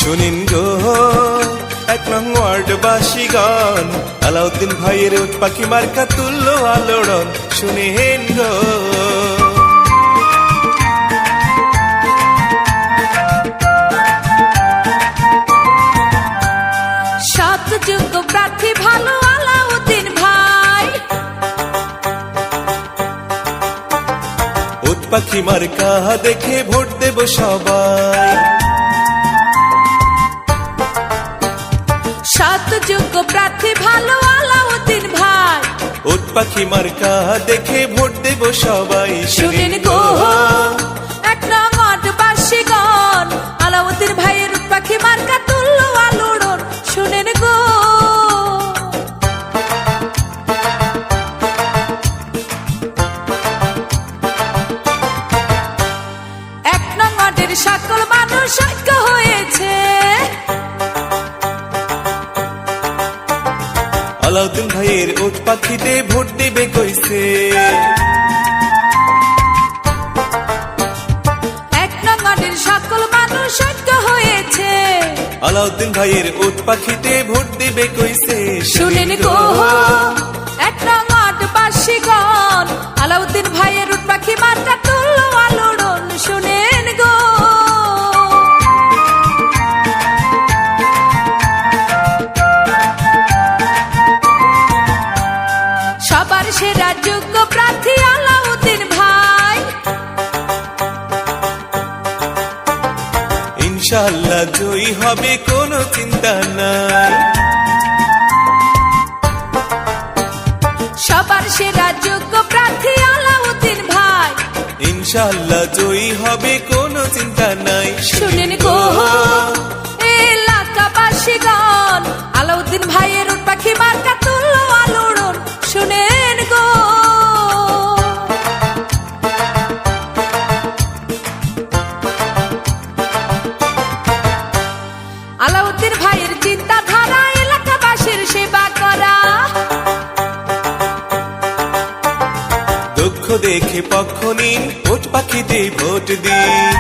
শুনিন গো এক নং ওয়ার্ডবাসীগণ, আলাউদ্দিন ভাইয়ের উট পাখি মার্কা তুল্য আলোড়ন। শুনিন গো সৎ যোগ্য প্রার্থী ভালো আলাউদ্দিন ভাই, উট পাখি মার্কা দেখে ভোট দেব সবাই। সৎ যোগ্য প্রার্থী ভালো আলাউদ্দিন ভাই, উট পাখি মার্কা দেখে ভোট দেব সবাই। শুনিন গো এক নং ওয়ার্ডবাসীগণ, আলাউদ্দিন ভাইয়ের উট পাখি মার্কা তুল্য আলোড়ন। শুনেন গো এক নং ওয়ার্ডের সকল মানুষ ঐক্য হয়েছে, আলাউদ্দিন ভাইয়ের উট পাখিতে ভোট দেবে কইছে। এক নং ওয়ার্ডের সকল মানুষ ঐক্য হয়েছে, আলাউদ্দিন ভাইয়ের উট পাখিতে ভোট দেবে কইছে। শুনেন গো এক নং ওয়ার্ডবাসীগণ, আলাউদ্দিন ভাইয়ের উট পাখি মার্কা তুল্য আলোড়ন। শুনেন গো সবার সেরা যোগ্য প্রার্থী আলাউদ্দিন ভাই, ইনশাআল্লাহ জয়ী হবে কোনো চিন্তা নাই। সবার সেরা যোগ্য প্রার্থী আলাউদ্দিন ভাই, ইনশাআল্লাহ জয়ী হবে কোনো চিন্তা নাই। শুনেন গো এলাকাবাসীগণ, আলাউদ্দিন ভাইয়ের উট পাখি মার্কা তুল্য আলোড়ন। শুনেন গো আলাউদ্দিন ভাইয়ের চিন্তাধারা এলাকাবাসীর সেবা করা, দুঃখ দেখে পক্ষ নিন, উট পাখিতে ভোট দিন।